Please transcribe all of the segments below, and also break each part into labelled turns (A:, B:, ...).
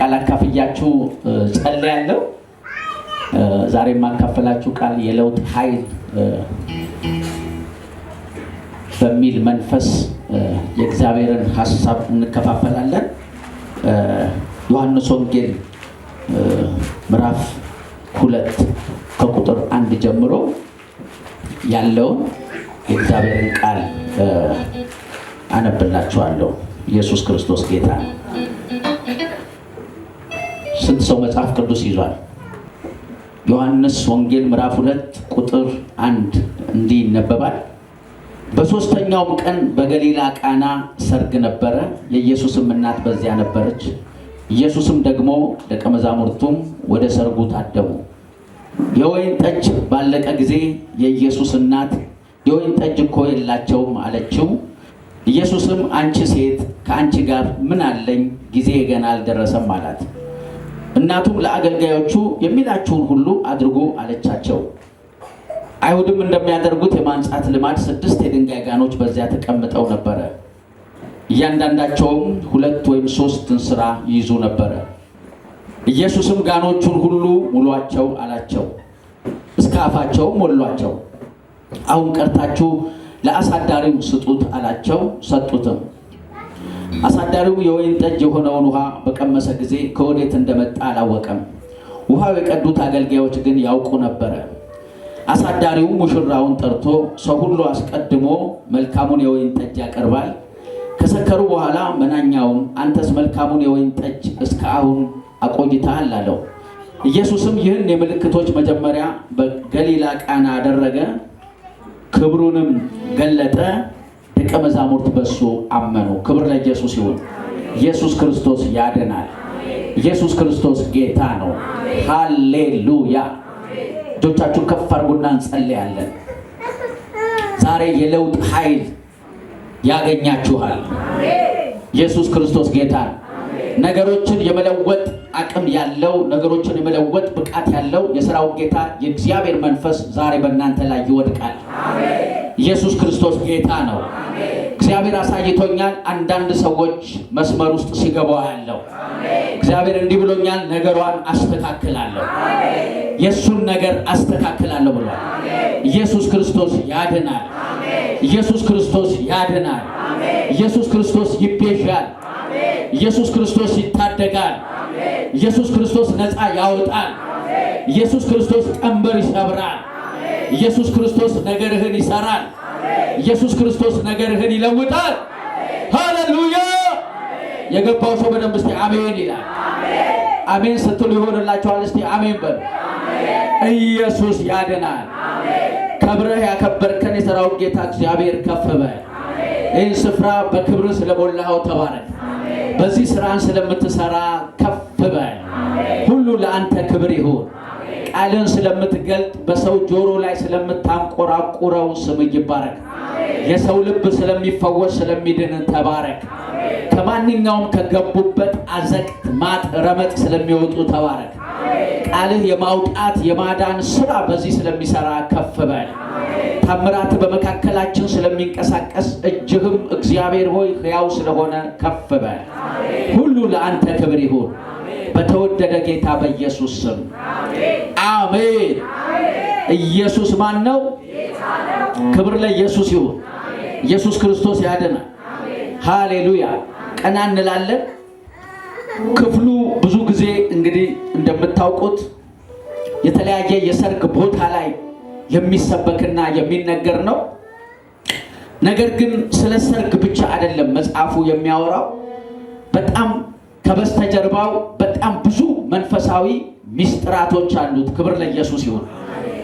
A: ቃል አካፍያችሁ ጸልያለሁ። ዛሬ የማካፈላችሁ ቃል የለውጥ ኃይል በሚል መንፈስ የእግዚአብሔርን ሐሳብ እንከፋፈላለን። ዮሐንስ ወንጌል ምዕራፍ 2 ከቁጥር 1 ጀምሮ ያለውን የእግዚአብሔርን ቃል አነብላችኋለሁ። ኢየሱስ ክርስቶስ ጌታ ነው። ስንት ሰው መጽሐፍ ቅዱስ ይዟል? ዮሐንስ ወንጌል ምዕራፍ 2 ቁጥር 1 እንዲህ ይነበባል። በሦስተኛውም ቀን በገሊላ ቃና ሰርግ ነበረ። የኢየሱስም እናት በዚያ ነበረች። ኢየሱስም ደግሞ ደቀ መዛሙርቱም ወደ ሰርጉ ታደሙ። የወይን ጠጅ ባለቀ ጊዜ የኢየሱስ እናት የወይን ጠጅ እኮ የላቸውም አለችው። ኢየሱስም አንቺ ሴት ከአንቺ ጋር ምን አለኝ? ጊዜ ገና አልደረሰም አላት። እናቱም ለአገልጋዮቹ የሚላችሁን ሁሉ አድርጉ አለቻቸው። አይሁድም እንደሚያደርጉት የማንጻት ልማድ 6 የድንጋይ ጋኖች በዚያ ተቀምጠው ነበረ። እያንዳንዳቸውም 2 ወይም 3 እንስራ ይይዙ ነበረ። ኢየሱስም ጋኖቹን ሁሉ ሙሏቸው አላቸው። እስከ አፋቸውም ሞሏቸው። አሁን ቀርታችሁ ለአሳዳሪው ስጡት አላቸው። ሰጡትም። አሳዳሪው የወይን ጠጅ የሆነውን ውሃ በቀመሰ ጊዜ ከወዴት እንደመጣ አላወቀም። ውሃው የቀዱት አገልጋዮች ግን ያውቁ ነበረ። አሳዳሪው ሙሽራውን ጠርቶ ሰው ሁሉ አስቀድሞ መልካሙን የወይን ጠጅ ያቀርባል፣ ከሰከሩ በኋላ መናኛውን፣ አንተስ መልካሙን የወይን ጠጅ እስከ አሁን አቆይተሃል አለው። ኢየሱስም ይህን የምልክቶች መጀመሪያ በገሊላ ቃና አደረገ፣ ክብሩንም ገለጠ። ደቀ መዛሙርት በሱ አመኑ። ክብር ለኢየሱስ ይሁን። ኢየሱስ ክርስቶስ ያድናል። ኢየሱስ ክርስቶስ ጌታ ነው። ሃሌሉያ። እጆቻችሁን ከፍ አድርጉና እንጸልያለን። ዛሬ የለውጥ ኃይል ያገኛችኋል። ኢየሱስ ክርስቶስ ጌታ ነው። ነገሮችን የመለወጥ አቅም ያለው፣ ነገሮችን የመለወጥ ብቃት ያለው የሥራው ጌታ የእግዚአብሔር መንፈስ ዛሬ በእናንተ ላይ ይወድቃል። ኢየሱስ ክርስቶስ ጌታ ነው። እግዚአብሔር አሳይቶኛል። አንዳንድ ሰዎች መስመር ውስጥ ሲገቡ ያለው እግዚአብሔር እንዲህ ብሎኛል፣ ነገሯን አስተካክላለሁ፣ የሱን ነገር አስተካክላለሁ ብሏል። ኢየሱስ ክርስቶስ ያድናል። ኢየሱስ ክርስቶስ ያድናል። ኢየሱስ ክርስቶስ ይቤዣል። ኢየሱስ ክርስቶስ ይታደጋል። ኢየሱስ ክርስቶስ ነፃ ያወጣል። ኢየሱስ ክርስቶስ ቀንበር ይሰብራል። ኢየሱስ ክርስቶስ ነገርህን ይሰራል። ኢየሱስ ክርስቶስ ነገርህን ይለውጣል። ሃሌሉያ። የገባው ሰው በደንብ እስቲ አሜን ይላል። አሜን ስትሉ ይሆንላችኋል። እስቲ አሜን በሉ። ኢየሱስ ያድናል። ከብረህ ያከበርከን የሠራዊት ጌታ እግዚአብሔር ከፍ በል። ይህን ስፍራ በክብር ስለሞላኸው ተባረክ። በዚህ ስራን ስለምትሰራ ከፍ በል። ሁሉ ለአንተ ክብር ይሁን። ቃልን ስለምትገልጥ በሰው ጆሮ ላይ ስለምታንቆራቁረው ስም ይባረክ። የሰው ልብ ስለሚፈወስ ስለሚድን ተባረክ። ከማንኛውም ከገቡበት አዘቅት ማጥ ረመጥ ስለሚወጡ ተባረክ። ቃልህ የማውጣት የማዳን ስራ በዚህ ስለሚሰራ ከፍ በል። ታምራት በመካከላችን ስለሚንቀሳቀስ እጅህም እግዚአብሔር ሆይ ሕያው ስለሆነ ከፍ በል። ሁሉ ለአንተ ክብር ይሁን በተወደደ ጌታ በኢየሱስ ስም አሜን። ኢየሱስ ማን ነው? ክብር ለኢየሱስ ይሁን። ኢየሱስ ክርስቶስ ያድናል። ሃሌሉያ። ቀና እንላለን። ክፍሉ ብዙ ጊዜ እንግዲህ እንደምታውቁት የተለያየ የሰርግ ቦታ ላይ የሚሰበክና የሚነገር ነው። ነገር ግን ስለ ሰርግ ብቻ አይደለም መጽሐፉ የሚያወራው። በጣም ከበስተጀርባው በጣም ብዙ መንፈሳዊ ሚስጥራቶች አሉት። ክብር ለኢየሱስ ይሁን።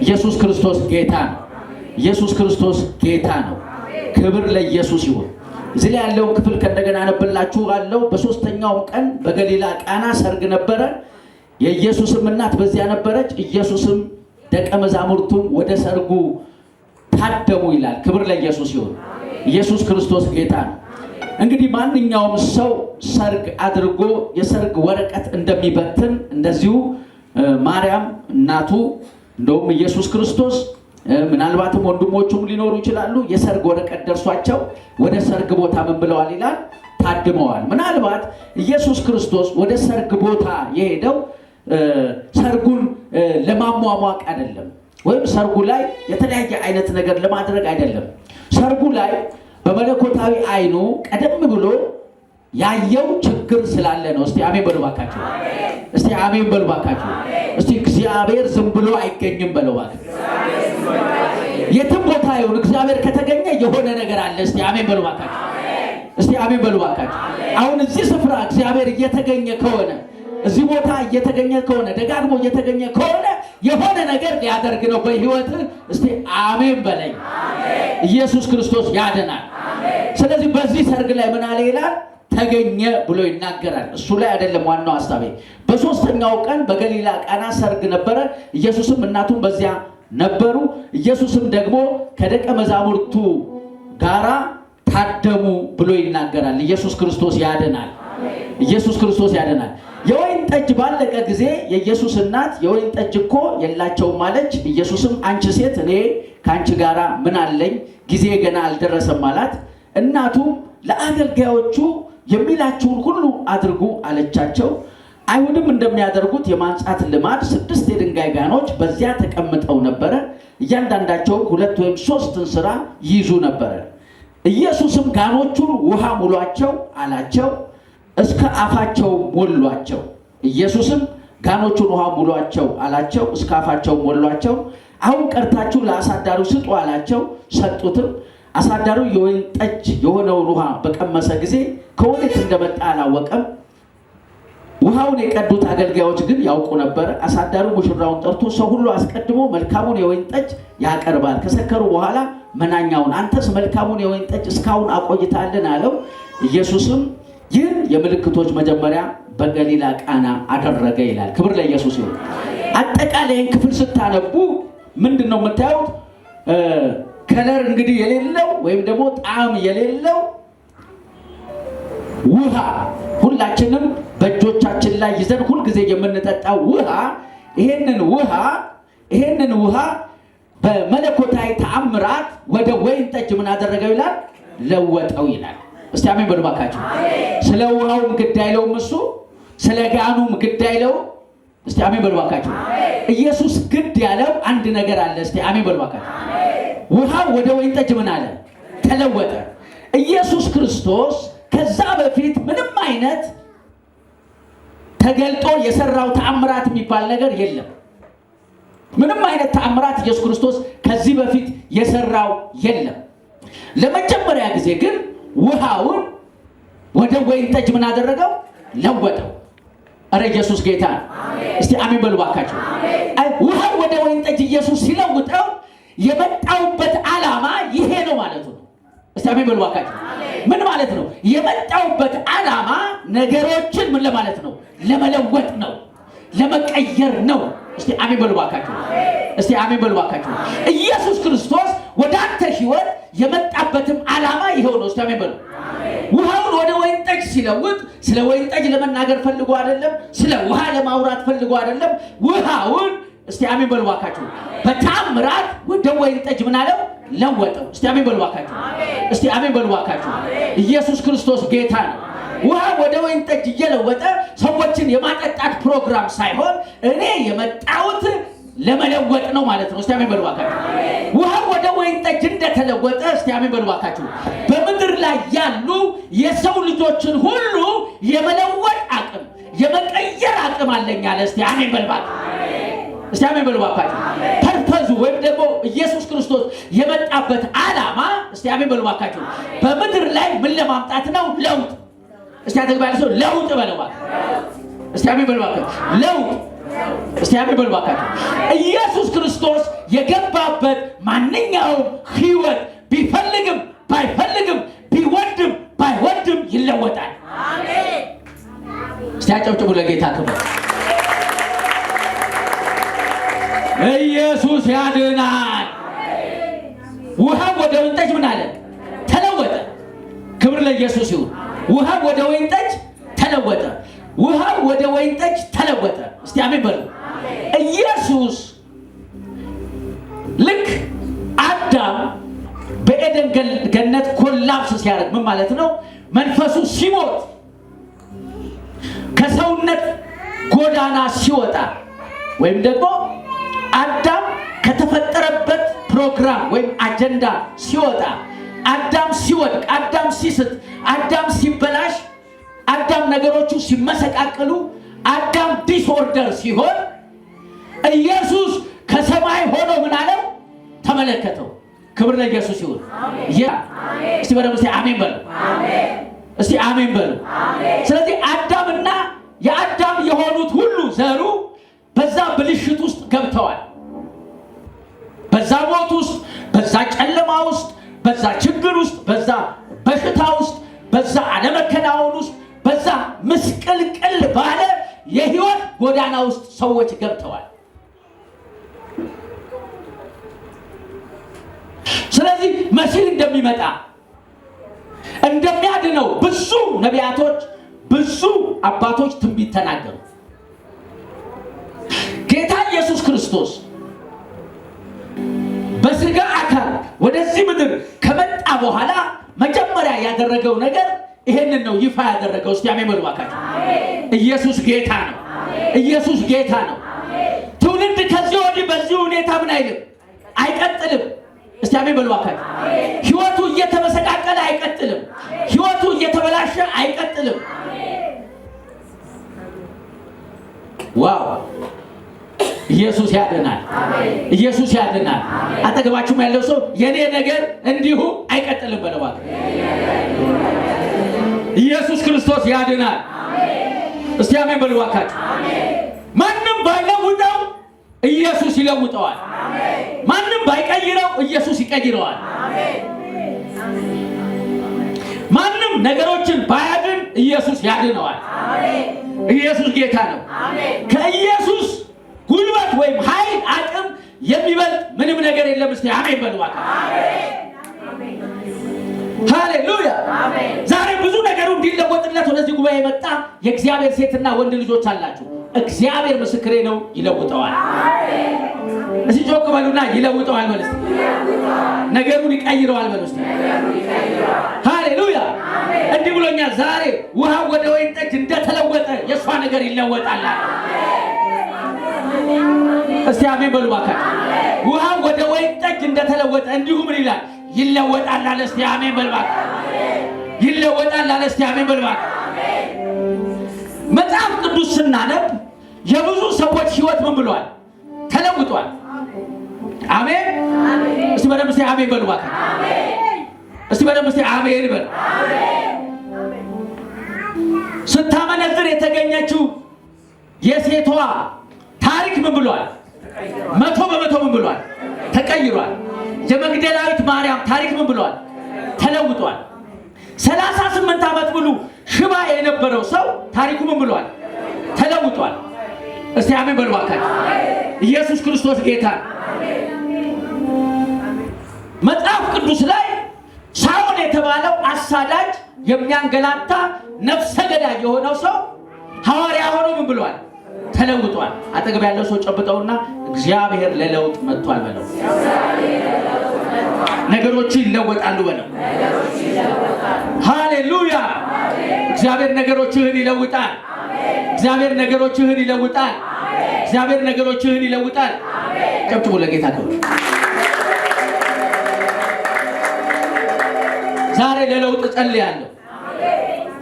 A: ኢየሱስ ክርስቶስ ጌታ ነው። ኢየሱስ ክርስቶስ ጌታ ነው። ክብር ለኢየሱስ ይሁን። እዚህ ላይ ያለውን ክፍል ከእንደገና አነብላችኋለሁ። በሦስተኛውም ቀን በገሊላ ቃና ሰርግ ነበረ። የኢየሱስም እናት በዚያ ነበረች። ኢየሱስም ደቀ መዛሙርቱም ወደ ሰርጉ ታደሙ ይላል። ክብር ለኢየሱስ ይሁን። ኢየሱስ ክርስቶስ ጌታ ነው። እንግዲህ ማንኛውም ሰው ሰርግ አድርጎ የሰርግ ወረቀት እንደሚበትን እንደዚሁ ማርያም እናቱ እንደውም ኢየሱስ ክርስቶስ ምናልባትም ወንድሞቹም ሊኖሩ ይችላሉ የሰርግ ወረቀት ደርሷቸው ወደ ሰርግ ቦታ ምን ብለዋል ይላል ታድመዋል። ምናልባት ኢየሱስ ክርስቶስ ወደ ሰርግ ቦታ የሄደው ሰርጉን ለማሟሟቅ አይደለም፣ ወይም ሰርጉ ላይ የተለያየ አይነት ነገር ለማድረግ አይደለም። ሰርጉ ላይ በመለኮታዊ አይኑ ቀደም ብሎ ያየው ችግር ስላለ ነው። እስቲ አሜን በሉ ባካችሁ። እስቲ አሜን በሉ ባካችሁ። እስቲ እግዚአብሔር ዝም ብሎ አይገኝም በሉ ባካችሁ። የትም ቦታ ይሁን እግዚአብሔር ከተገኘ የሆነ ነገር አለ። እስቲ አሜን በሉ ባካችሁ። እስቲ አሜን በሉ ባካችሁ። አሁን እዚህ ስፍራ እግዚአብሔር እየተገኘ ከሆነ፣ እዚህ ቦታ እየተገኘ ከሆነ፣ ደጋግሞ እየተገኘ ከሆነ የሆነ ነገር ሊያደርግ ነው በህይወትህ። እስቲ አሜን በለኝ። ኢየሱስ ክርስቶስ ያድናል። ስለዚህ በዚህ ሰርግ ላይ ምን አለ ይላል? ተገኘ ብሎ ይናገራል። እሱ ላይ አይደለም ዋናው ሐሳቤ። በሶስተኛው ቀን በገሊላ ቃና ሰርግ ነበረ። ኢየሱስም እናቱም በዚያ ነበሩ። ኢየሱስም ደግሞ ከደቀ መዛሙርቱ ጋራ ታደሙ ብሎ ይናገራል። ኢየሱስ ክርስቶስ ያድናል። ኢየሱስ ክርስቶስ ያድናል። የወይን ጠጅ ባለቀ ጊዜ የኢየሱስ እናት የወይን ጠጅ እኮ የላቸውም አለች። ኢየሱስም አንቺ ሴት እኔ ከአንቺ ጋራ ምን አለኝ? ጊዜ ገና አልደረሰም አላት። እናቱም ለአገልጋዮቹ የሚላችሁን ሁሉ አድርጉ አለቻቸው። አይሁድም እንደሚያደርጉት የማንጻት ልማድ 6 የድንጋይ ጋኖች በዚያ ተቀምጠው ነበረ። እያንዳንዳቸው 2 ወይም 3 እንስራ ይይዙ ነበረ። ኢየሱስም ጋኖቹን ውሃ ሙሏቸው አላቸው። እስከ አፋቸው ሞሏቸው። ኢየሱስም ጋኖቹን ውሃ ሙሏቸው አላቸው። እስከ አፋቸው ሞሏቸው። አሁን ቀርታችሁ ለአሳዳሪው ስጡ አላቸው። ሰጡትም። አሳዳሪው የወይን ጠጅ የሆነውን ውሃ በቀመሰ ጊዜ ከወዴት እንደመጣ አላወቀም። ውሃውን የቀዱት አገልጋዮች ግን ያውቁ ነበር። አሳዳሪው ሙሽራውን ጠርቶ ሰው ሁሉ አስቀድሞ መልካሙን የወይን ጠጅ ያቀርባል፣ ከሰከሩ በኋላ መናኛውን፣ አንተስ መልካሙን የወይን ጠጅ እስካሁን አቆይታልን አለው። ኢየሱስም ይህን የምልክቶች መጀመሪያ በገሊላ ቃና አደረገ ይላል። ክብር ለኢየሱስ ይሁን። አጠቃላይ ክፍል ስታነቡ ምንድን ነው የምታዩት? ከለር እንግዲህ የሌለው ወይም ደግሞ ጣዕም የሌለው ውሃ፣ ሁላችንም በእጆቻችን ላይ ይዘን ሁልጊዜ የምንጠጣው ውሃ፣ ይሄንን ውሃ በመለኮታዊ ተአምራት ወደ ወይን ጠጅ ምን አደረገው ይላል? ለወጠው ይላል። እስቲ አሜን በሉ ባካችሁ። ስለ ውሃውም ግድ አይለውም እሱ፣ ስለ ጋኑም ግድ አይለውም። እስቲ አሜን በሉ ባካችሁ። ኢየሱስ ግድ ያለው አንድ ነገር አለ። እስቲ አሜን በሉ ባካችሁ። ውሃው ወደ ወይን ጠጅ ምን አለ? ተለወጠ። ኢየሱስ ክርስቶስ ከዛ በፊት ምንም አይነት ተገልጦ የሰራው ተአምራት የሚባል ነገር የለም። ምንም አይነት ተአምራት ኢየሱስ ክርስቶስ ከዚህ በፊት የሰራው የለም። ለመጀመሪያ ጊዜ ግን ውሃውን ወደ ወይን ጠጅ ምን አደረገው? ለወጠው። አረ ኢየሱስ ጌታ ነው። እስቲ አሜን በሉ ባካችሁ። ውሃው ወደ ወይን ጠጅ ኢየሱስ ሲለውጠው የመጣውበት ዓላማ ይሄ ነው ማለት ነው። እስቲ አሜን በሉ ባካችሁ። ምን ማለት ነው? የመጣውበት ዓላማ ነገሮችን ምን ለማለት ነው? ለመለወጥ ነው፣ ለመቀየር ነው። እስቲ አሜን በሉ ባካችሁ። እስቲ አሜን በሉ ባካችሁ። ኢየሱስ ክርስቶስ ወደ አንተ ህይወት የመጣበትም ዓላማ ይሄው ነው። እስቲ አሜን በሉ። ውሃውን ወደ ወይን ጠጅ ሲለውጥ ስለ ወይን ጠጅ ለመናገር ፈልጎ አይደለም፣ ስለ ውሃ ለማውራት ፈልጎ አይደለም። ውሃውን እስቲ አሜን በሉ ባካችሁ በታምራት ወደ ወይን ጠጅ ምን አለው? ለወጠው። እስቲ አሜን በሉ ባካችሁ። እስቲ አሜን በሉ ባካችሁ። ኢየሱስ ክርስቶስ ጌታ ነው። ውሃ ወደ ወይን ጠጅ እየለወጠ ሰዎችን የማጠጣት ፕሮግራም ሳይሆን እኔ የመጣሁት ለመለወጥ ነው ማለት ነው። እስቲ አሜን በሉ ባካችሁ። ውሃ ወደ ወይን ጠጅ እንደተለወጠ እስቲ አሜን በሉ ባካችሁ በምድር ላይ ያሉ የሰው ልጆችን ሁሉ የመለወጥ አቅም፣ የመቀየር አቅም አለኝ አለ። እስቲ አሜን በሉ ባካችሁ። እስቲ አሜን በሉ ባካችሁ። ፐርፐዙ ወይም ደግሞ ኢየሱስ ክርስቶስ የመጣበት ዓላማ እስቲ አሜን በሉ ባካችሁ በምድር ላይ ምን ለማምጣት ነው? ለውጥ። እስቲ አጠገባለ ሰው ለውጥ በለው ባካችሁ። እስቲ አሜን በሉ ባካችሁ። ለውጥ። እስቲ አሜን በሉ ባካችሁ። ኢየሱስ ክርስቶስ የገባበት ማንኛውም ህይወት ቢፈልግም ባይፈልግም ቢወድም ባይወድም ይለወጣል። አሜን። እስቲ አጨብጭቡ ለጌታ ክብር። ኢየሱስ ያድናል። ውሃ ወደ ወይን ጠጅ ምን አለ? ተለወጠ። ክብር ለኢየሱስ ይሁን። ውሃ ወደ ወይን ጠጅ ተለወጠ። ውሃ ወደ ወይን ጠጅ ተለወጠ። እስቲ አሜን በሉ። ኢየሱስ ልክ አዳም በኤደን ገነት ኮላፕስ ሲያደርግ ምን ማለት ነው? መንፈሱ ሲሞት ከሰውነት ጎዳና ሲወጣ ወይም ደግሞ አዳም ከተፈጠረበት ፕሮግራም ወይም አጀንዳ ሲወጣ አዳም ሲወድቅ አዳም ሲስት አዳም ሲበላሽ አዳም ነገሮቹ ሲመሰቃቀሉ አዳም ዲስኦርደር ሲሆን ኢየሱስ ከሰማይ ሆኖ ምን አለው ተመለከተው። ክብር ለኢየሱስ ይሁን። እስቲ በደምብ አሜን በሉ። እስቲ አሜን በሉ። ስለዚህ አዳምና የአዳም የሆኑት ሁሉ ዘሩ በዛ ብልሽት ውስጥ ገብተዋል። በዛ ሞት ውስጥ፣ በዛ ጨለማ ውስጥ፣ በዛ ችግር ውስጥ፣ በዛ በሽታ ውስጥ፣ በዛ አለመከናወን ውስጥ፣ በዛ ምስቅልቅል ባለ የህይወት ጎዳና ውስጥ ሰዎች ገብተዋል። ስለዚህ መሲህ እንደሚመጣ እንደሚያድነው ብዙ ነቢያቶች ብዙ አባቶች ትንቢት ተናገሩ። ጌታ ኢየሱስ ክርስቶስ በስጋ አካል ወደዚህ ምድር ከመጣ በኋላ መጀመሪያ ያደረገው ነገር ይሄንን ነው ይፋ ያደረገው። እስቲ አሜን በሉ ባካችሁ። ኢየሱስ ጌታ ነው። ኢየሱስ ጌታ ነው። ትውልድ ከዚህ ወዲህ በዚህ ሁኔታ ምን አይልም አይቀጥልም። እስቲ አሜን በሉ ባካችሁ። ህይወቱ እየተመሰቃቀለ አይቀጥልም። ህይወቱ እየተበላሸ አይቀጥልም። ዋው! ኢየሱስ ያድናል። ኢየሱስ ያድናል። አጠገባችሁም ያለው ሰው የኔ ነገር እንዲሁ አይቀጥልም በለው ባካችሁ። ኢየሱስ ክርስቶስ ያድናል። እስቲ አሜን በሉ ባካችሁ። ማንም ባይለውጠው ኢየሱስ ይለውጠዋል። ማንም ባይቀይረው ኢየሱስ ይቀይረዋል። ማንም ነገሮችን ባያድን ኢየሱስ ያድነዋል። ኢየሱስ ጌታ ነው። ከኢየሱስ ጉልበት ወይም ኃይል አቅም የሚበልጥ ምንም ነገር የለም። እስቲ አሜን በሉ ባካችሁ። ሃሌሉያ! ዛሬ ብዙ ነገሩ እንዲለወጥለት ወደዚህ ጉባኤ የመጣ የእግዚአብሔር ሴትና ወንድ ልጆች አላችሁ። እግዚአብሔር ምስክሬ ነው፣ ይለውጠዋል። እስቲ ጮክ በሉና ይለውጠዋል በሉ። ነገሩን ይቀይረዋል በሉ። ሃሌሉያ! እንዲህ ብሎኛል። ዛሬ ውሃ ወደ ወይን ጠጅ እንደተለወጠ የእሷ ነገር ይለወጣል። እስቲ አሜን በሉ ባካችሁ። ውሃ ወደ ወይን ጠጅ እንደተለወጠ እንዲሁ ምን ይላል? ይለወጣል አለ። እስቲ አሜን በሉ ባካችሁ። ይለወጣል አለ። እስቲ አሜን በሉ ባካችሁ። መጽሐፍ ቅዱስ ስናነብ የብዙ ሰዎች ህይወት ምን ብሏል? ተለውጧል። አሜን። እስቲ በደምብ እስቲ አሜን በሉ ባካችሁ። እስቲ በደምብ እስቲ አሜን በሉ። ስታመነዝር የተገኘችው የሴቷ ታሪክ ምን ብሏል? 100% ምን ብሏል? ተቀይሯል። የመግደላዊት ማርያም ታሪክ ምን ብሏል? ተለውጧል። 38 ዓመት ሙሉ ሽባ የነበረው ሰው ታሪኩ ምን ብሏል? ተለውጧል። እስቲ አሜን በሉ ባካችሁ። ኢየሱስ ክርስቶስ ጌታ። መጽሐፍ ቅዱስ ላይ ሳኦል የተባለው አሳዳጅ የሚያንገላታ ነፍሰ ገዳይ የሆነው ሰው ሐዋርያ ሆኖ ምን ብሏል? ተለውጧል። አጠገብ ያለው ሰው ጨብጠውና እግዚአብሔር ለለውጥ መጥቷል በለው። ነገሮች ይለወጣሉ በለው። ሃሌሉያ! እግዚአብሔር ነገሮችህን ይለውጣል። እግዚአብሔር ነገሮችህን ይለውጣል። እግዚአብሔር ነገሮችህን ይለውጣል። ጨብጭቡ ለጌታ ክብር። ዛሬ ለለውጥ ጸልያለሁ።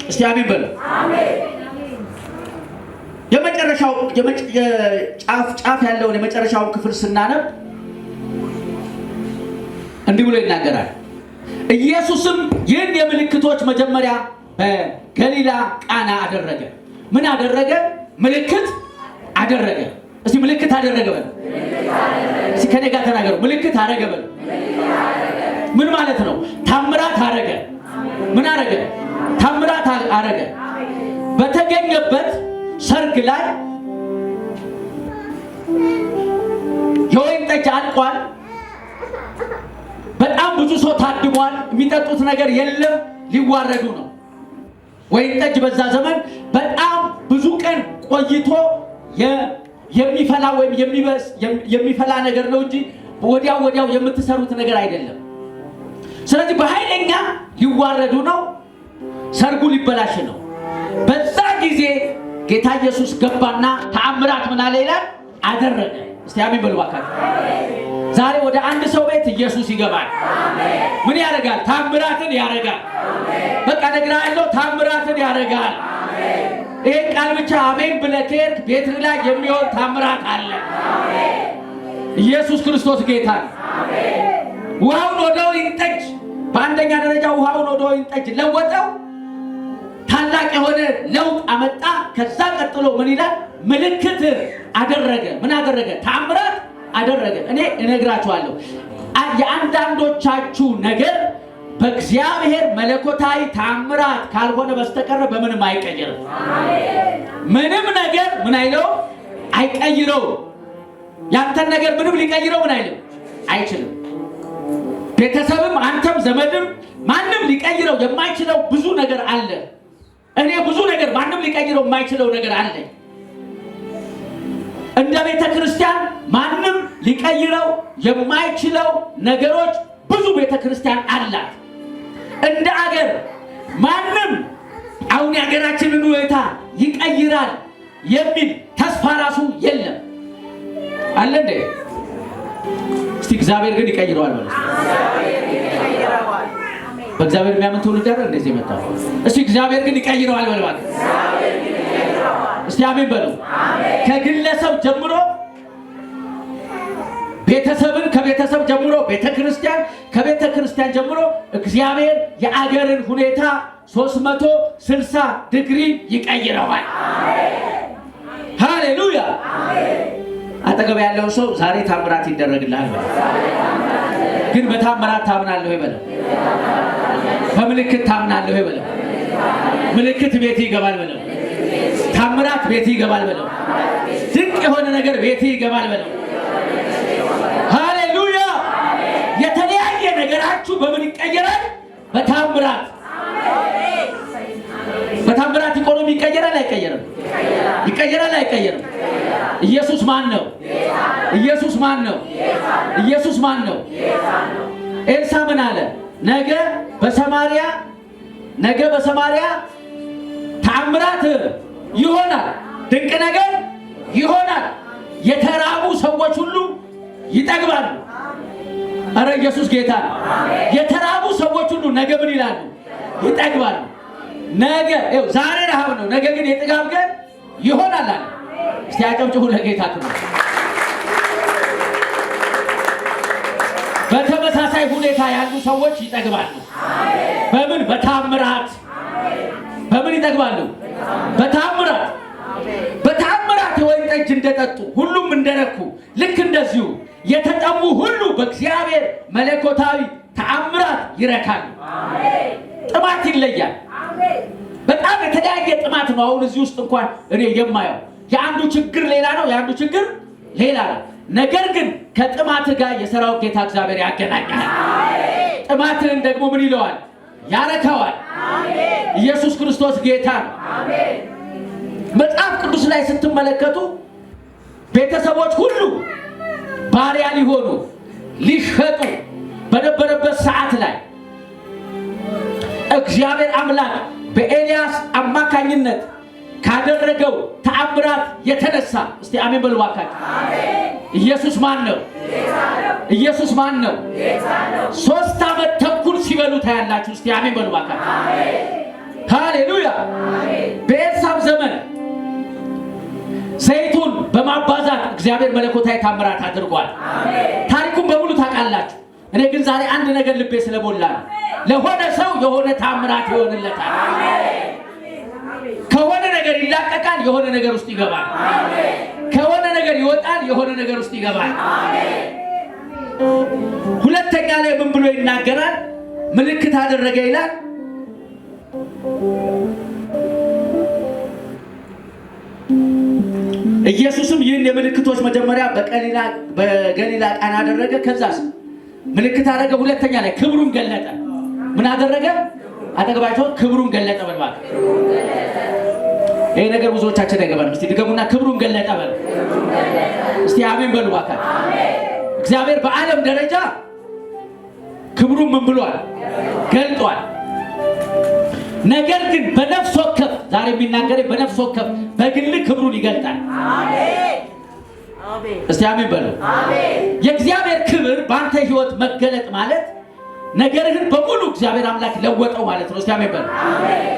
A: እስቲ አሜን በለው። የመጨረሻው ጫፍ ያለውን የመጨረሻውን ክፍል ስናነብ እንዲህ ብሎ ይናገራል። ኢየሱስም ይህን የምልክቶች መጀመሪያ በገሊላ ቃና አደረገ። ምን አደረገ? ምልክት አደረገ። እስቲ ምልክት አደረገ በል። እስቲ ከኔ ጋር ተናገሩ። ምልክት አደረገ በል። ምን ማለት ነው? ታምራት አደረገ። ምን አደረገ? ታምራት አደረገ። በተገኘበት ሰርግ ላይ የወይን ጠጅ አልቋል። በጣም ብዙ ሰው ታድሟል። የሚጠጡት ነገር የለም። ሊዋረዱ ነው። ወይን ጠጅ በዛ ዘመን በጣም ብዙ ቀን ቆይቶ የሚፈላ ወይም የሚፈላ ነገር ነው እንጂ ወዲያው የምትሰሩት ነገር አይደለም። ስለዚህ በኃይለኛ ሊዋረዱ ነው። ሰርጉ ሊበላሽ ነው። በዛ ጊዜ ጌታ ኢየሱስ ገባና ተአምራት ምን አለ ይላል አደረገ። እስቲ አሜን በሉ ባካችሁ። ዛሬ ወደ አንድ ሰው ቤት ኢየሱስ ይገባል። ምን ያደርጋል? ተአምራትን ያደርጋል። በቃ ነግራለሁ፣ ተአምራትን ያደርጋል። ይሄ ቃል ብቻ አሜን ብለህ ከሄድክ ቤት ላይ የሚሆን ተአምራት አለ። ኢየሱስ ክርስቶስ ጌታ ነው። ውሃውን ወደ ወይን ጠጅ፣ በአንደኛ ደረጃ ውሃውን ወደ ወይን ጠጅ ለወጠው። ታላቅ የሆነ ለውጥ አመጣ። ከዛ ቀጥሎ ምን ይላል? ምልክት አደረገ። ምን አደረገ? ተአምራት አደረገ። እኔ እነግራችኋለሁ የአንዳንዶቻችሁ ነገር በእግዚአብሔር መለኮታዊ ተአምራት ካልሆነ በስተቀር በምንም አይቀየርም። ምንም ነገር ምን አይለው አይቀይረው። ያንተን ነገር ምንም ሊቀይረው ምን አይልም አይችልም። ቤተሰብም አንተም ዘመድም ማንም ሊቀይረው የማይችለው ብዙ ነገር አለ። እኔ ብዙ ነገር ማንም ሊቀይረው የማይችለው ነገር አለ። እንደ ቤተ ክርስቲያን ማንም ሊቀይረው የማይችለው ነገሮች ብዙ ቤተ ክርስቲያን አላት። እንደ አገር ማንም አሁን የሀገራችንን ሁኔታ ይቀይራል የሚል ተስፋ ራሱ የለም። አለ እንዴ? እስቲ እግዚአብሔር ግን ይቀይረዋል ማለት ነው። በእግዚአብሔር የሚያምን ትውልድ አይደል እንደዚህ መጣው። እስቲ እግዚአብሔር ግን ይቀይረዋል በሉ ማለት እስቲ አሜን በሉ። ከግለሰብ ጀምሮ ቤተሰብን፣ ከቤተሰብ ጀምሮ ቤተክርስቲያን፣ ከቤተክርስቲያን ጀምሮ እግዚአብሔር የአገርን ሁኔታ 360 ዲግሪ ይቀይረዋል። ሃሌሉያ። አጠገብ ያለው ሰው ዛሬ ታምራት ይደረግልሃል በለው። ግን በታምራት ታምናለህ ወይ በለው። በምልክት ታምናለህ ወይ በለው። ምልክት ቤት ይገባል በለው። ታምራት ቤት ይገባል በለው። ድንቅ የሆነ ነገር ቤት ይገባል በለው። ሃሌሉያ። የተለያየ ነገራችሁ በምን ይቀየራል? በታምራት። በታምራት ኢኮኖሚ ይቀየራል አይቀየርም? ይቀየራል አይቀየርም? ኢየሱስ ማን ነው? ኢየሱስ ማን ነው? ኢየሱስ ማን ነው? ኤልሳ ምን አለ? ነገ በሰማርያ ተአምራት ይሆናል፣ ድንቅ ነገር ይሆናል፣ የተራቡ ሰዎች ሁሉ ይጠግባሉ። አረ ኢየሱስ ጌታ ነው። የተራቡ ሰዎች ሁሉ ነገ ምን ይላሉ? ይጠግባሉ። ነገ ዛሬ ረሃብ ነው፣ ነገ ግን የጥጋብ ቀን ይሆናል አለ። እስቲ አጨብጭቡ ለጌታ ክብር። በተመሳሳይ ሁኔታ ያሉ ሰዎች ይጠግባሉ። በምን? በታምራት። በምን ይጠግባሉ? በታምራት። በታምራት የወይን ጠጅ እንደጠጡ ሁሉም እንደረኩ ልክ እንደዚሁ የተጠሙ ሁሉ በእግዚአብሔር መለኮታዊ ተአምራት ይረካሉ። ጥማት ይለያል። በጣም የተለያየ ጥማት ነው። አሁን እዚህ ውስጥ እንኳን እኔ የማየው የአንዱ ችግር ሌላ ነው፣ የአንዱ ችግር ሌላ ነው። ነገር ግን ከጥማት ጋር የሰራዊት ጌታ እግዚአብሔር ያገናኛል። ጥማትን ደግሞ ምን ይለዋል? ያረካዋል። ኢየሱስ ክርስቶስ ጌታ ነው። መጽሐፍ ቅዱስ ላይ ስትመለከቱ ቤተሰቦች ሁሉ ባሪያ ሊሆኑ ሊሸጡ በነበረበት ሰዓት ላይ እግዚአብሔር አምላክ በኤልያስ አማካኝነት ካደረገው ተአምራት የተነሳ እስቲ አሜን በሉ ባካችሁ። ኢየሱስ ማን ነው? ኢየሱስ ማን ነው? 3 ዓመት ተኩል ሲበሉ ታያላችሁ። እስቲ አሜን በሉ ባካችሁ። ሃሌሉያ። በኤልሳዕ ዘመን ዘይቱን በማባዛት እግዚአብሔር መለኮታዊ ተአምራት አድርጓል። ታሪኩን በሙሉ ታውቃላችሁ። እኔ ግን ዛሬ አንድ ነገር ልቤ ስለሞላ ነው። ለሆነ ሰው የሆነ ተአምራት ይሆንለታል። ከሆነ ነገር ይላቀቃል፣ የሆነ ነገር ውስጥ ይገባል። ከሆነ ነገር ይወጣል፣ የሆነ ነገር ውስጥ ይገባል። ሁለተኛ ላይ ምን ብሎ ይናገራል? ምልክት አደረገ ይላል። ኢየሱስም ይህን የምልክቶች መጀመሪያ በገሊላ ቃና አደረገ። ከዛስ ምልክት አደረገ። ሁለተኛ ላይ ክብሩን ገለጠ። ምን አደረገ? አጠገባቸው ክብሩን ገለጠ በልባል። ይሄ ነገር ብዙዎቻችን አይገባንም። እስቲ ድገሙና ክብሩን ገለጠ በል። እስቲ አሜን በሉ ባካችሁ። እግዚአብሔር በዓለም ደረጃ ክብሩን ምን ብሏል? ገልጧል። ነገር ግን በነፍስ ወከፍ ዛሬ የሚናገረው በነፍስ ወከፍ በግል ክብሩን ይገልጣል። አሜን አሜን። እስቲ አሜን በሉ። አሜን። የእግዚአብሔር ክብር ባንተ ህይወት መገለጥ ማለት ነገርህን በሙሉ እግዚአብሔር አምላክ ለወጠው ማለት ነው። እስቲ አሜን በሉ። አሜን።